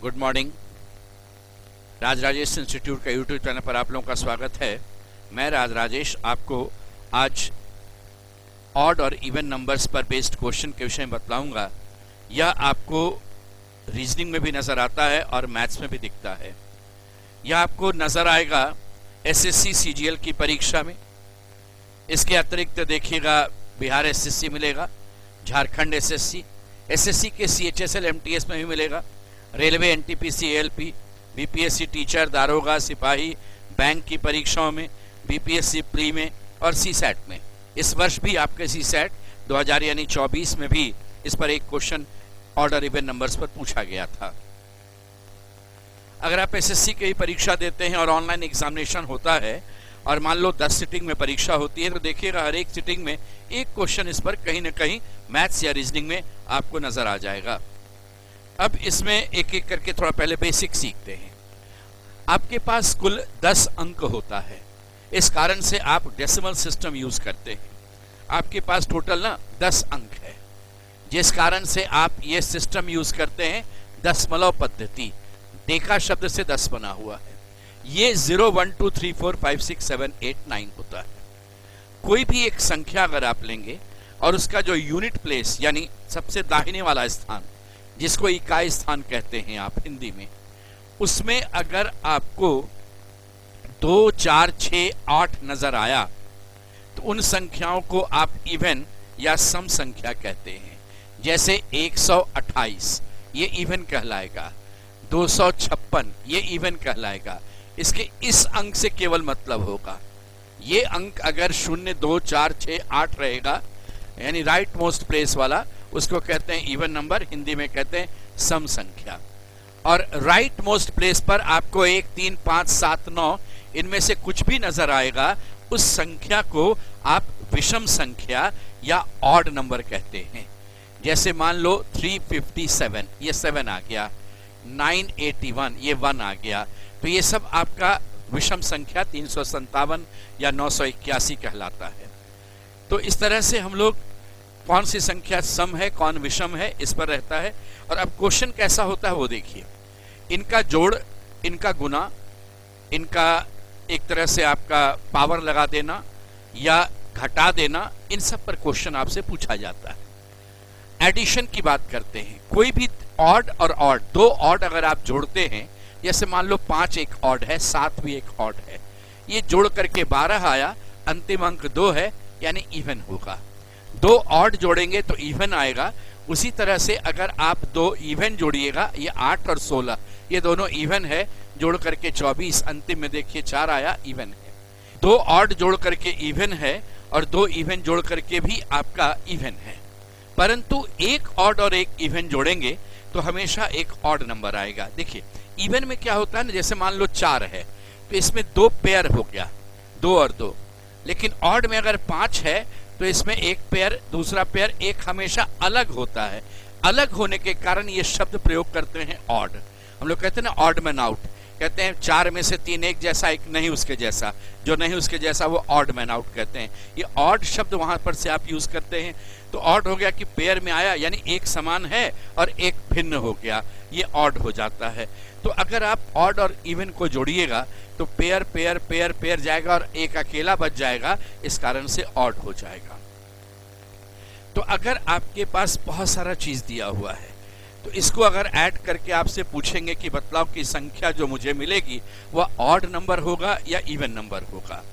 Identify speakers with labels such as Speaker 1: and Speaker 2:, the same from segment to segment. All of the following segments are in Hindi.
Speaker 1: Good morning. Raj Rajesh institute का यूट्यूब चैनल पर आप लोगों का स्वागत है। मैं राज राजेश आपको आज ऑड और इवन नंबर्स पर बेस्ड क्वेश्चन के विषय में बतलाऊंगा। यह आपको रीजनिंग में भी नज़र आता है और मैथ्स में भी दिखता है। यह आपको नज़र आएगा एसएससी सीजीएल की परीक्षा में। इसके अतिरिक्त देखिएगा बिहार एसएससी मिलेगा, झारखंड एसएससी, एसएससी के सीएचएसएल एमटीएस में भी मिलेगा, railway NTPC ALP, BPSC teacher, दारोगा, सिपाही, बैंक की परीक्षाओं में, बीपीएससी प्री में और सीसैट में। इस वर्ष भी आपके सीसैट 2024 में भी इस पर एक क्वेश्चन ऑर्डर इवन नंबर्स पर पूछा गया था। अगर आप एसएससी की परीक्षा देते हैं और ऑनलाइन एग्जामिनेशन होता है और मान लो 10 सिटिंग में परीक्षा होती है तो देखिएगा हर एक सिटिंग में एक क्वेश्चन इस पर कहीं ना कहीं मैथ्स या रीजनिंग में आपको नजर आ जाएगा। अब इसमें एक एक करके थोड़ा पहले बेसिक सीखते हैं। आपके पास कुल 10 अंक होता है, इस कारण से आप डेसिमल सिस्टम यूज करते हैं। आपके पास टोटल 10 अंक है, जिस कारण से आप ये सिस्टम यूज करते हैं दशमलव पद्धति। डेका शब्द से 10 बना हुआ है। ये 0 1 2 3 4 5 6 7 8 9 होता है। कोई भी एक संख्या अगर आप लेंगे और उसका जो यूनिट प्लेस यानी सबसे दाहिने वाला स्थान, जिसको इकाई स्थान कहते हैं आप हिंदी में, उसमें अगर आपको 2 4 6 8 नजर आया तो उन संख्याओं को आप इवन या सम संख्या कहते हैं। जैसे 128 ये इवन कहलाएगा, 256 ये इवन कहलाएगा। इसके इस अंक से केवल मतलब होगा। ये अंक अगर 0 2 4 6 8 रहेगा यानी राइट मोस्ट प्लेस वाला, उसको कहते हैं इवन नंबर, हिंदी में कहते हैं सम संख्या। और राइट मोस्ट प्लेस पर आपको 1 3 5 7 9 इनमें से कुछ भी नजर आएगा, उस संख्या को आप विषम संख्या या ऑड नंबर कहते हैं। जैसे मान लो 357 ये 7 आ गया, 981 ये 1 आ गया, तो ये सब आपका विषम संख्या 357 या 981 कहलाता है। तो इस तरह से हम लोग कौन सी संख्या सम है कौन विषम है इस पर रहता है। और अब क्वेश्चन कैसा होता है वो देखिए। इनका जोड़, इनका गुना, इनका एक तरह से आपका पावर लगा देना या घटा देना, इन सब पर क्वेश्चन आपसे पूछा जाता है। एडिशन की बात करते हैं। कोई भी ऑड और ऑड, 2 ऑड अगर आप जोड़ते हैं, जैसे मान लो 5 एक ऑड है, 7 भी एक ऑड है, ये जोड़ करके 12 आया, अंतिम अंक 2 है यानी इवन होगा। 2 ऑड जोड़ेंगे तो इवन आएगा। उसी तरह से अगर आप 2 इवन जोड़िएगा, ये 8 और 16 ये दोनों इवन है, जोड़ करके 24, अंतिम में देखिए 4 आया, इवन है। 2 ऑड जोड़ करके इवन है और 2 इवन जोड़ करके भी आपका इवन है। परंतु एक ऑड और एक इवन जोड़ेंगे तो हमेशा एक ऑड नंबर आएगा। देखिए इवन में क्या होता है ना, जैसे मान लो 4 है तो इसमें 2 पेयर हो गया, 2 और 2। लेकिन ऑड में अगर 5 है तो इसमें एक पेयर, दूसरा पेयर एक हमेशा अलग होता है। अलग होने के कारण ये शब्द प्रयोग करते हैं ऑड। हम लोग कहते हैं ना ऑड मैन आउट, कहते हैं 4 में से 3 एक जैसा, एक नहीं उसके जैसा, जो नहीं उसके जैसा वो ऑड मैन आउट कहते हैं। ये ऑड शब्द वहां पर से आप यूज करते हैं। तो ऑड हो गया कि पेयर में आया यानी एक समान है और एक भिन्न हो गया, ये ऑड हो जाता है। तो अगर आप ऑड और इवन को जोड़िएगा तो पेयर पेयर पेयर पेयर जाएगा और एक अकेला बच जाएगा, इस कारण से ऑड हो जाएगा। तो अगर आपके पास बहुत सारा चीज दिया हुआ है तो इसको अगर ऐड करके आपसे पूछेंगे कि बतलाओ कि संख्या जो मुझे मिलेगी वह ऑड नंबर होगा या इवन नंबर होगा,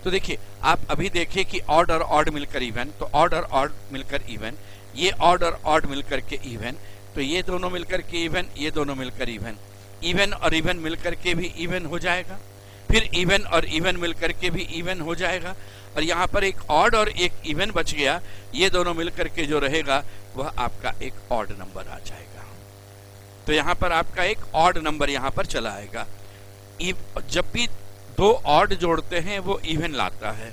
Speaker 1: तो देखिए आप अभी देखिए कि ऑड और ऑड मिलकर इवन, तो ऑड और ऑड मिलकर इवन, ये ऑड और ऑड मिलकर के इवन, तो ये दोनों मिलकर के इवन, ये दोनों मिलकर इवन, इवन और इवन मिलकर के भी इवन हो जाएगा, फिर इवन और इवन मिलकर के भी इवन हो जाएगा, और यहाँ पर एक ऑड और एक इवन बच गया, ये दोनों मिलकर के जो रहेगा वह आपका एक ऑड नंबर आ जाएगा। तो यहाँ पर आपका एक ऑड नंबर यहाँ पर चला आएगा। जब भी 2 ऑड जोड़ते हैं वो इवन लाता है,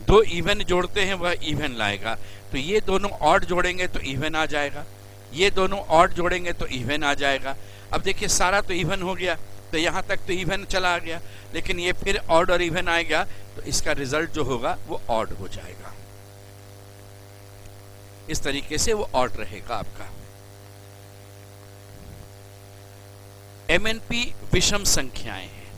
Speaker 1: 2 इवन जोड़ते हैं वह इवन लाएगा। तो ये दोनों ऑड जोड़ेंगे तो इवन आ जाएगा, ये दोनों ऑड जोड़ेंगे तो इवन आ जाएगा। अब देखिए सारा तो इवन हो गया, तो यहाँ तक तो इवन चला गया, लेकिन ये फिर ऑड और इवन आएगा तो इसका रिजल्ट जो होगा वो ऑड हो जाएगा। इस तरीके से वो ऑड रहेगा आपका। MNP विषम संख्याएं हैं।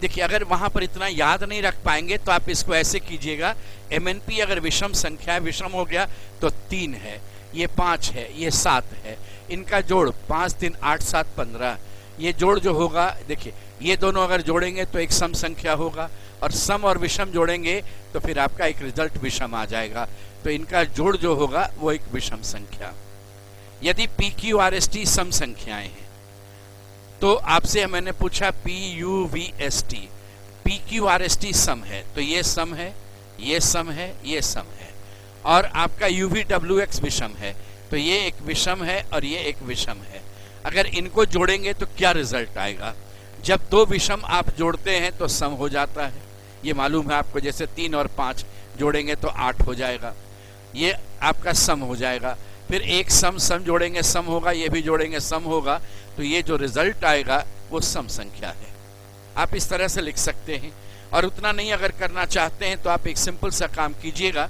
Speaker 1: देखिए, अगर वहां पर इतना याद नहीं रख पाएंगे तो आप इसको ऐसे कीजिएगा, MNP अगर विषम संख्या है, विषम हो गया तो 3 है, ये 5 है, ये 7 है, इनका जोड़ 5 3 8 7 15, ये जोड़ जो होगा, देखिए ये दोनों अगर जोड़ेंगे तो एक सम संख्या होगा, और सम और विषम जोड़ेंगे तो फिर आपका एक रिजल्ट विषम आ जाएगा। तो इनका जोड़ जो होगा वो एक विषम संख्या। यदि PQRST सम संख्याएं हैं तो आपसे मैंने पूछा PUVST, PQRST सम है तो ये सम है, ये सम है, ये सम है, और आपका UVWX विषम है तो ये एक विषम है और ये एक विषम है। अगर इनको जोड़ेंगे तो क्या रिजल्ट आएगा? जब दो विषम आप जोड़ते हैं तो सम हो जाता है, ये मालूम है आपको। जैसे 3 और 5 जोड़ेंगे तो 8 हो जाएगा, ये आपका सम हो जाएगा। फिर एक सम जोड़ेंगे सम होगा, ये भी जोड़ेंगे सम होगा, तो ये जो रिजल्ट आएगा वो सम संख्या है। आप इस तरह से लिख सकते हैं। और उतना नहीं अगर करना चाहते हैं तो आप एक सिंपल सा काम कीजिएगा,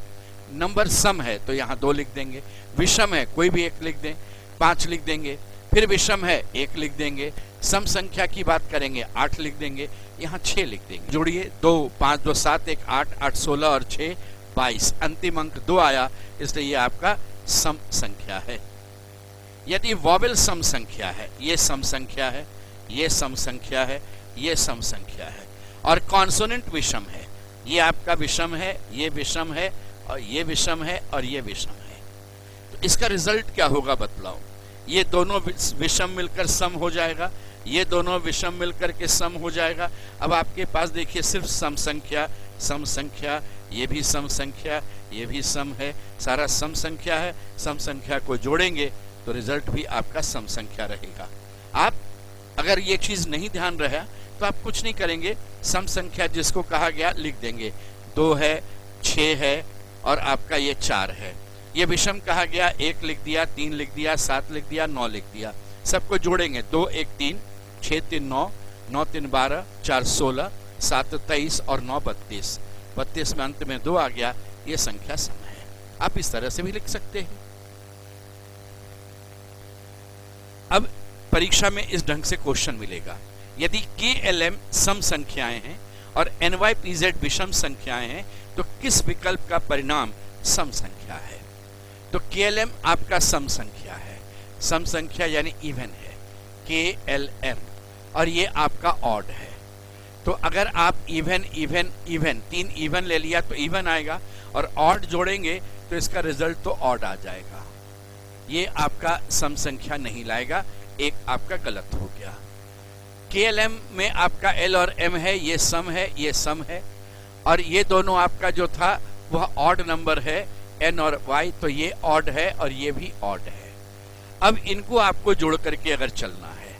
Speaker 1: नंबर सम है तो यहाँ 2 लिख देंगे, विषम है कोई भी एक लिख दें, 5 लिख देंगे, फिर विषम है 1 लिख देंगे, सम संख्या की बात करेंगे 8 लिख देंगे, यहाँ 6 लिख देंगे। जोड़िए 2 5 2 7 1 8 8 16 और 6 22, अंतिम अंक 2 आया, इसलिए ये आपका सम संख्या है। यदि वॉवेल सम संख्या है, ये सम संख्या है, ये सम संख्या है, ये सम संख्या है, और कॉन्सोनेंट विषम है, ये आपका विषम है, ये विषम है, और ये विषम है, और ये विषम है, तो इसका रिजल्ट क्या होगा बतलाओ? ये दोनों विषम मिलकर सम हो जाएगा, ये दोनों विषम मिलकर के सम हो जाएगा। अब आपके पास देखिए सिर्फ सम संख्या, सम संख्या, ये भी सम संख्या, ये भी सम है, सारा सम संख्या है। सम संख्या को जोड़ेंगे तो रिजल्ट भी आपका सम संख्या रहेगा। आप अगर ये चीज नहीं ध्यान रहा तो आप कुछ नहीं करेंगे, सम संख्या जिसको कहा गया लिख देंगे, 2 है, 6 है, और आपका ये 4 है। ये विषम कहा गया, 1 लिख दिया, 3 लिख दिया, 7 लिख दिया, 9 लिख दिया। सबको जोड़ेंगे, 2 1 3, 6 3 9, 9 3 12, 4 16, 7 23 और 9 32। 32 में अंत में 2 आ गया, ये संख्या सम है। आप इस तरह से भी लिख सकते हैं। अब परीक्षा में इस ढंग से क्वेश्चन मिलेगा, यदि KLM सम संख्याएं हैं और NYPZ विषम संख्याएं हैं तो किस विकल्प का परिणाम सम संख्या है? तो KLM आपका सम संख्या है, सम संख्या यानी इवन है, KLM, और ये आपका ऑड है। तो अगर आप इवन इवन इवन 3 इवन ले लिया तो इवन आएगा, और ऑड जोड़ेंगे तो इसका रिजल्ट तो ऑड आ जाएगा। ये आपका सम संख्या नहीं लाएगा, एक आपका गलत हो गया। KLM में आपका L और M है, ये सम है, ये सम है, और ये दोनों आपका जो था वह ऑड नंबर है, N और Y, तो ये ऑड है और ये भी ऑड है। अब इनको आपको जोड़ करके अगर चलना है,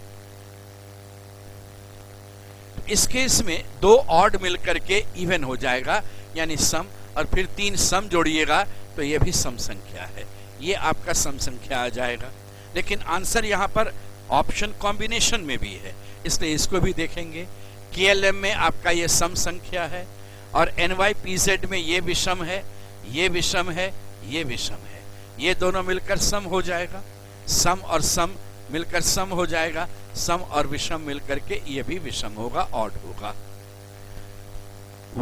Speaker 1: इस केस में 2 ऑड मिलकर के इवन हो जाएगा यानी सम, और फिर 3 सम जोड़िएगा तो ये भी सम संख्या है, ये आपका सम संख्या आ जाएगा। लेकिन आंसर यहाँ पर ऑप्शन कॉम्बिनेशन में भी है, इसलिए इसको भी देखेंगे। KLM में आपका ये सम संख्या है, और NYPZ में ये विषम है, ये विषम है, ये विषम है, ये दोनों मिलकर सम हो जाएगा, सम और सम मिलकर सम हो जाएगा, सम और विषम मिलकर के ये भी विषम होगा, ऑड होगा।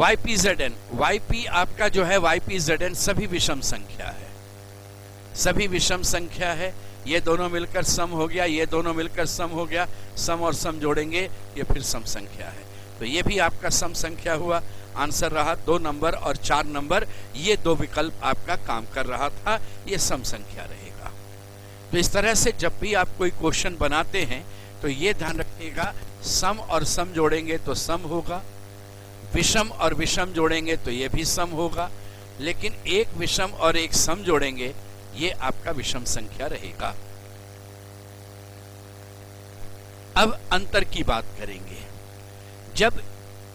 Speaker 1: YPZN, YP आपका जो है YPZN सभी विषम संख्या है, सभी विषम संख्या है, ये दोनों मिलकर सम हो गया, ये दोनों मिलकर सम हो गया, सम और सम जोड़ेंगे ये फिर सम संख्या है, तो ये भी आपका सम संख्या हुआ। आंसर रहा 2 नंबर और 4 नंबर, ये 2 विकल्प आपका काम कर रहा था, ये सम संख्या रहेगा। तो इस तरह से जब भी आप कोई क्वेश्चन बनाते हैं तो ये ध्यान रखिएगा, सम और सम जोड़ेंगे तो सम होगा, विषम और विषम जोड़ेंगे तो ये भी सम होगा, लेकिन एक विषम और एक सम जोड़ेंगे ये आपका विषम संख्या रहेगा। अब अंतर की बात करेंगे। जब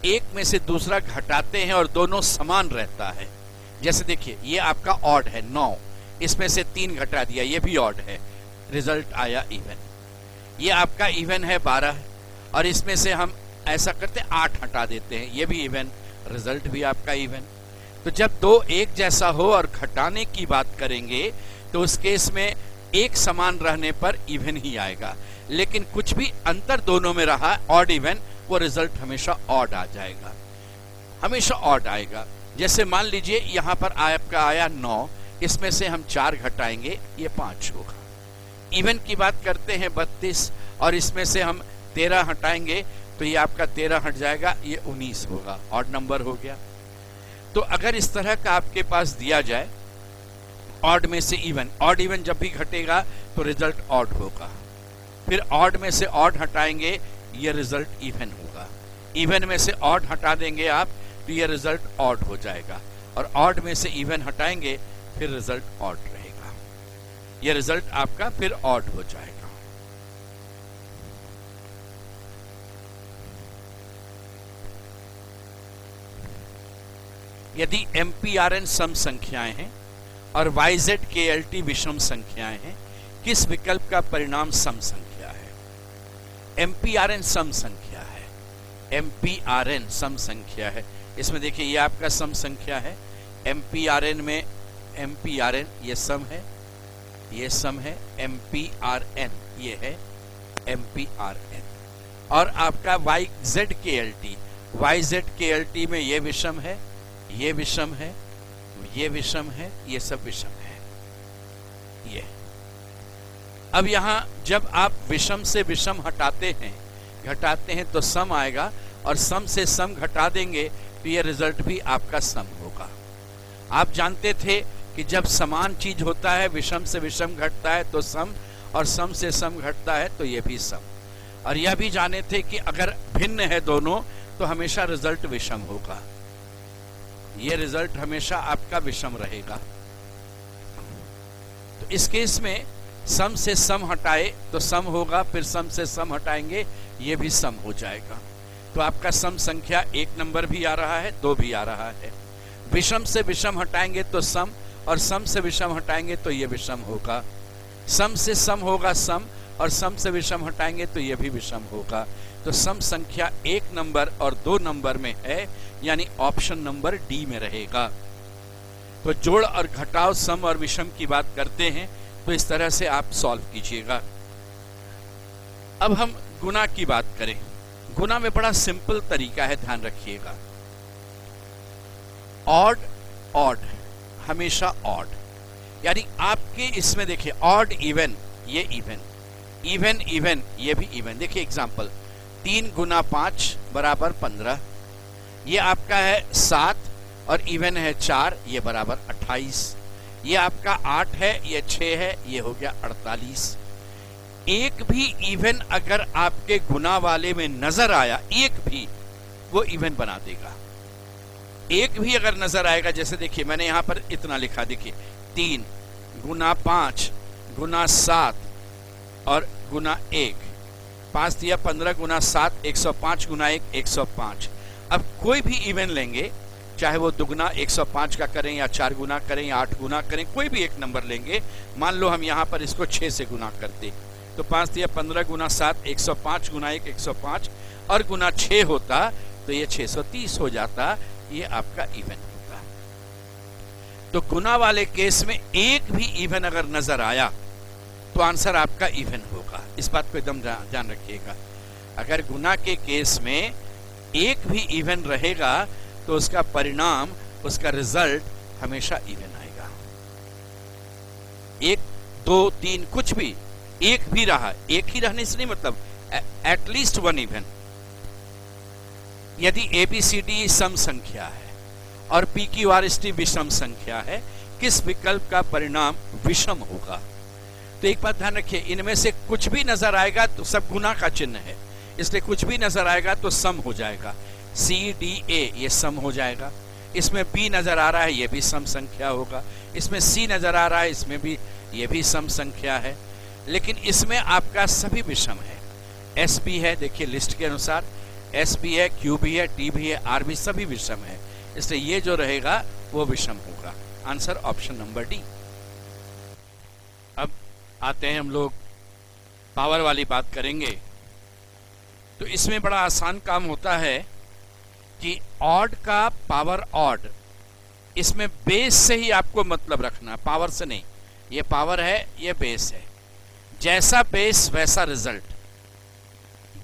Speaker 1: एक में से दूसरा घटाते हैं और दोनों समान रहता है, जैसे देखिए ये आपका ऑड है 9, इसमें से 3 घटा दिया, ये भी ऑड है, रिजल्ट आया इवन। ये आपका इवन है 12, और इसमें से हम ऐसा करते 8 हटा देते हैं, ये भी इवन, रिजल्ट भी आपका इवन। तो जब 2 एक जैसा हो और घटाने की बात करेंगे तो उस केस में एक समान रहने पर इवन ही आएगा, लेकिन कुछ भी अंतर दोनों में रहा ऑड इवन, वो रिजल्ट हमेशा ऑड आ जाएगा, हमेशा ऑड आएगा। जैसे मान लीजिए यहाँ पर आपका आया 9, इसमें से हम 4 घटाएंगे, ये 5 होगा। इवन की बात करते हैं 32, और इसमें से हम 13 हटाएंगे तो ये आपका 13 हट जाएगा, ये 19 होगा, ऑड नंबर हो गया। तो अगर इस तरह का आपके पास दिया जाए ऑड में से इवन, ऑड इवन जब भी घटेगा तो रिजल्ट ऑड होगा, फिर ऑड में से ऑड हटाएंगे, ये रिजल्ट इवन होगा, इवन में से ऑड हटा देंगे आप तो ये रिजल्ट ऑड हो जाएगा, और ऑड में से इवन हटाएंगे फिर रिजल्ट ऑड रहेगा, ये रिजल्ट आपका फिर ऑड हो जाएगा। यदि MPRN सम संख्याएं हैं और YZKLT विषम संख्याएं हैं, किस विकल्प का परिणाम सम संख्या है? MPRN सम संख्या है, MPRN सम संख्या है। इसमें देखिए ये आपका सम संख्या है, MPRN में MPRN ये सम है, ये सम है, MPRN ये है MPRN, और आपका YZKLT में ये विषम है, ये विषम है, ये विषम है, ये सब विषम है, ये। अब यहां जब आप विषम से विषम घटाते हैं तो सम आएगा, और सम से सम घटा देंगे तो ये रिजल्ट भी आपका सम होगा। आप जानते थे कि जब समान चीज होता है, विषम से विषम घटता है तो सम, और सम से सम घटता है तो ये भी सम, और यह भी जाने थे कि अगर भिन्न है दोनों तो हमेशा रिजल्ट विषम होगा, ये रिजल्ट हमेशा आपका विषम रहेगा। तो इस केस में सम से सम हटाए तो सम होगा, फिर सम से सम हटाएंगे ये भी सम हो जाएगा। तो आपका सम संख्या 1 नंबर भी आ रहा है, 2 भी आ रहा है। विषम से विषम हटाएंगे तो सम, और सम से विषम हटाएंगे तो ये विषम होगा। सम से सम होगा सम, और सम से विषम हटाएंगे तो ये भी विषम होगा। तो सम संख्या 1 नंबर और 2 नंबर में है, यानी ऑप्शन नंबर डी में रहेगा। तो जोड़ और घटाव, सम और विषम की बात करते हैं तो इस तरह से आप सॉल्व कीजिएगा। अब हम गुना की बात करें। गुना में बड़ा सिंपल तरीका है, ध्यान रखिएगा। ऑड ऑड हमेशा ऑड, यानी आपके इसमें देखिए ऑड इवन, ये इवन, इवन इवन, ये भी इवन। देखिए एग्जांपल, 3 गुना 5 बराबर 15, ये आपका है 7, और इवन है 4, ये बराबर 28। ये आपका 8 है, ये 6 है, ये हो गया 48। एक भी इवन अगर आपके गुना वाले में नजर आया, एक भी, वो इवन बना देगा। एक भी अगर नजर आएगा, जैसे देखिए मैंने यहां पर इतना लिखा, देखिए 3 गुना 5 गुना 7 और गुना 1, 5 दिया 15 गुना 7, 105 गुना 1, 105। अब कोई भी इवन लेंगे, चाहे वो दुगना 105 का करें या 4 गुना करें या 8 गुना करें, कोई भी एक नंबर लेंगे। मान लो हम यहां पर इसको 6 से गुना करते, तो 5 दिया 15 गुना 7, 105 गुना 1, 105, और गुना 6 होता तो ये 630 हो जाता, ये आपका इवन होता। तो गुना वाले केस में एक भी इवन अगर नजर आया तो आंसर आपका इवन होगा। इस बात को एकदम ध्यान रखिएगा। अगर गुना के केस में एक भी इवन रहेगा तो उसका परिणाम, उसका रिजल्ट हमेशा इवन आएगा। 1, 2, 3 कुछ भी, एक भी रहा, एक ही रहने से नहीं मतलब, एटलीस्ट 1 इवन। यदि ABCD सम संख्या है और PQRST विषम संख्या है, किस विकल्प का परिणाम विषम होगा? तो एक बात ध्यान रखिए, इनमें से कुछ भी नजर आएगा तो सब गुना का चिन्ह है, इसलिए कुछ भी नजर आएगा तो सम हो जाएगा। CDA ये सम हो जाएगा। इसमें B नजर आ रहा है, ये भी सम संख्या होगा। इसमें C नजर आ रहा है, इसमें भी ये भी सम संख्या है। लेकिन इसमें आपका सभी विषम है। SB है, देखिए लिस्ट के अनुसार SB है, QB है, TB है, RB सभी विषम है, इसलिए ये जो रहेगा वो विषम होगा। Answer option number D. अब आते हैं हम लोग पावर वाली बात करेंगे। तो इसमें बड़ा आसान काम होता है कि ऑड का पावर ऑड, इसमें बेस से ही आपको मतलब रखना, पावर से नहीं। ये पावर है, ये बेस है, जैसा बेस वैसा result.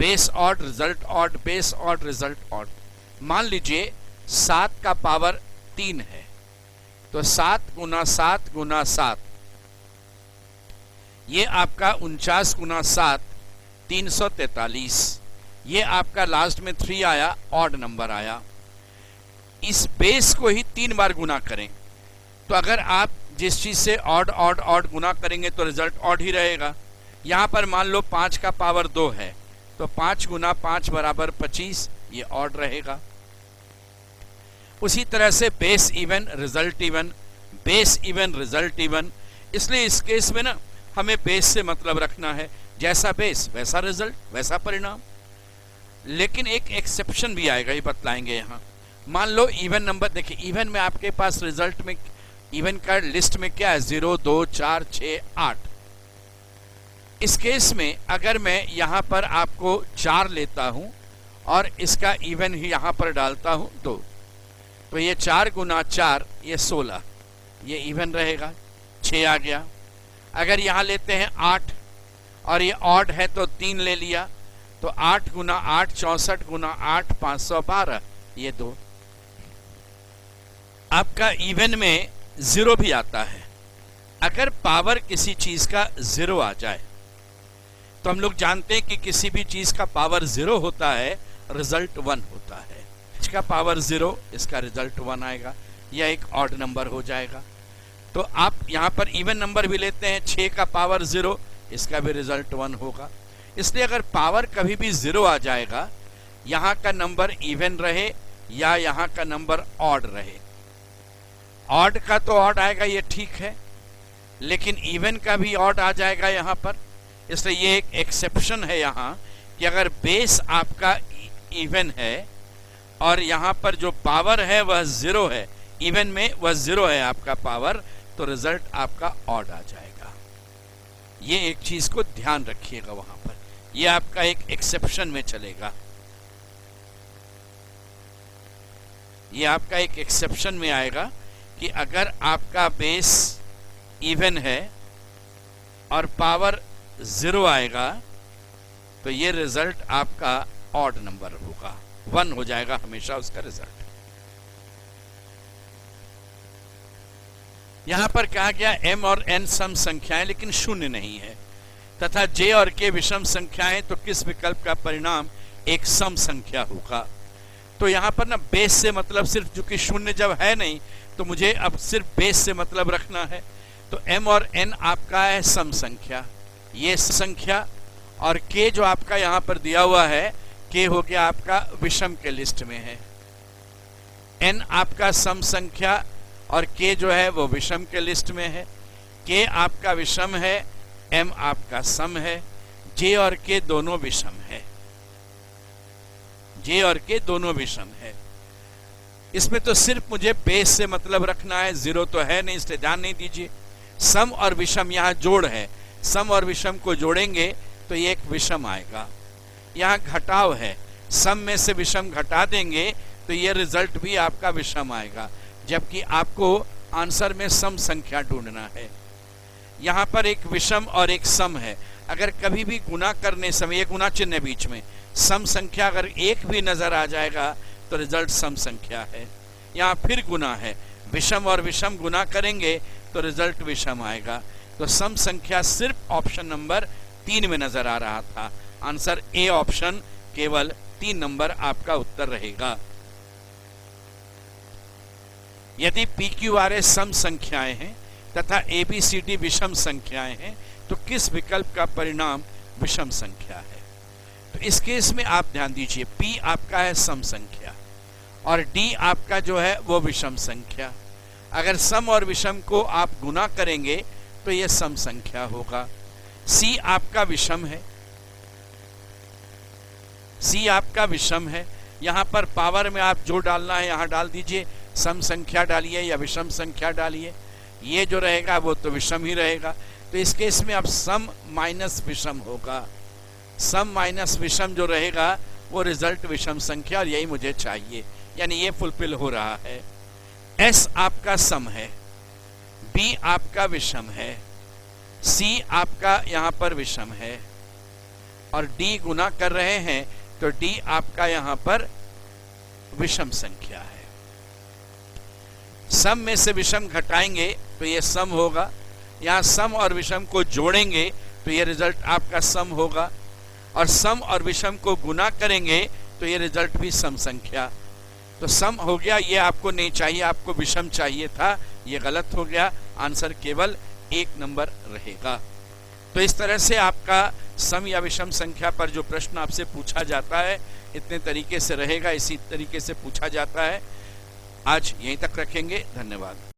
Speaker 1: Base odd result odd, base odd result odd. मान लीजिए 7 का पावर 3 है, तो 7 गुना 7 गुना 7, ये आपका 49 गुना 7 343। ये आपका लास्ट में 3 आया, ऑड नंबर आया। इस बेस को ही 3 बार गुना करें, तो अगर आप जिस चीज से ऑड ऑड ऑड गुना करेंगे तो रिजल्ट ऑड ही रहेगा। यहां पर मान लो 5 का पावर 2 है, तो 5 गुना 5 बराबर 25, ये ऑड रहेगा। उसी तरह से base even result even, base even result even. इसलिए इस केस में ना हमें बेस से मतलब रखना है, जैसा बेस वैसा रिजल्ट वैसा परिणाम। लेकिन एक एक्सेप्शन भी आएगा, ये बतलाएंगे यहां। मान लो इवन नंबर, देखिए इवन में आपके पास रिजल्ट में इवन का लिस्ट में क्या है, 0 2 4 6 8। इस केस में अगर मैं यहां पर आपको 4 लेता हूं और इसका इवन ही यहां पर डालता हूं 2, तो ये 4 गुना 4 ये 16, ये इवन रहेगा, 6 आ गया। अगर यहां लेते हैं 8 और ये ऑड है तो 3 ले लिया, तो 8 गुना 8 64 गुना 8 512, ये 2। आपका इवन में 0 भी आता है। अगर पावर किसी चीज का 0 आ जाए तो हम लोग जानते हैं कि किसी भी चीज का पावर 0 होता है, रिजल्ट 1 होता है। इसका पावर 0, इसका रिजल्ट 1 आएगा, यह एक ऑड नंबर हो जाएगा। तो आप यहां पर इवन नंबर भी लेते हैं, 6 का पावर 0, इसका भी रिजल्ट 1 होगा। इसलिए अगर पावर कभी भी 0 आ जाएगा, यहां का नंबर इवन रहे या यहां का नंबर ऑड रहे, ऑड का तो ऑड आएगा, ये ठीक है, लेकिन इवन का भी ऑड आ जाएगा यहां पर। इसलिए ये एक एक्सेप्शन है यहां कि अगर बेस आपका इवन है और यहां पर जो पावर है वह 0 है, इवन में वह 0 है आपका पावर, तो रिजल्ट आपका ऑड आ जाएगा। ये एक चीज को ध्यान रखिएगा वहां पर, ये आपका एक एक्सेप्शन में चलेगा, ये आपका एक एक्सेप्शन में आएगा कि अगर आपका बेस इवन है और पावर 0 आएगा तो ये रिजल्ट आपका ऑड नंबर होगा, 1 हो जाएगा हमेशा उसका रिजल्ट। यहां पर कहा गया m और n सम संख्याएं लेकिन शून्य नहीं है, तथा j और k विषम संख्याएं, तो किस विकल्प का परिणाम एक सम संख्या होगा। तो यहां पर ना बेस से मतलब सिर्फ, चूंकि शून्य जब है नहीं तो मुझे अब सिर्फ बेस से मतलब रखना है। तो m और n आपका है सम संख्या, ये संख्या, और k जो आपका यहां पर दिया हुआ है, k हो गया आपका विषम के लिस्ट में है। n आपका सम संख्या और k जो है वो विषम के लिस्ट में है। k आपका विषम है, m आपका सम है, j और k दोनों विषम है, j और k दोनों विषम है। इसमें तो सिर्फ मुझे बेस से मतलब रखना है, 0 तो है नहीं, इसलिए ध्यान नहीं दीजिए। सम और विषम यहाँ जोड़ है, सम और विषम को जोड़ेंगे तो ये एक विषम आएगा। यहाँ घटाव है, सम में से विषम घटा देंगे तो ये रिजल्ट भी आपका विषम आएगा, जबकि आपको आंसर में सम संख्या ढूंढना है। यहाँ पर एक विषम और एक सम है। अगर कभी भी गुना करने समय, ये गुना चिन्ह बीच में, सम संख्या अगर एक भी नजर आ जाएगा तो रिजल्ट सम संख्या है। यहाँ फिर गुना है, विषम और विषम गुना करेंगे तो रिजल्ट विषम आएगा। तो सम संख्या सिर्फ ऑप्शन नंबर 3 में नजर आ रहा था। आंसर ए ऑप्शन केवल 3 नंबर आपका उत्तर रहेगा। यदि PQRS सम संख्याएं हैं तथा ABCD विषम संख्याएं हैं तो किस विकल्प का परिणाम विषम संख्या है। तो इस केस में आप ध्यान दीजिए, P आपका है सम संख्या और D आपका जो है वो विषम संख्या। अगर सम और विषम को आप गुना करेंगे तो यह सम संख्या होगा। C आपका विषम है, C आपका विषम है। यहां पर पावर में आप जो डालना है यहां डाल दीजिए, सम संख्या डालिए या विषम संख्या डालिए, ये जो रहेगा वो तो विषम ही रहेगा। तो इस केस में अब सम माइनस विषम होगा, सम माइनस विषम जो रहेगा वो रिजल्ट विषम संख्या, और यही मुझे चाहिए, यानी ये फुलफिल हो रहा है। S आपका सम है, B आपका विषम है, C आपका यहां पर विषम है, और d गुना कर रहे हैं तो d आपका यहां पर विषम संख्या है। सम में से विषम घटाएंगे तो ये सम होगा, यहां सम और विषम को जोड़ेंगे तो ये रिजल्ट आपका सम होगा, और सम और विषम को गुना करेंगे तो ये रिजल्ट भी सम संख्या। तो सम हो गया, ये आपको नहीं चाहिए, आपको विषम चाहिए था, ये गलत हो गया। आंसर केवल 1 नंबर रहेगा। तो इस तरह से आपका सम या विषम संख्या पर जो प्रश्न आपसे पूछा जाता है इतने तरीके से रहेगा, इसी तरीके से पूछा जाता है। आज यहीं तक रखेंगे। धन्यवाद।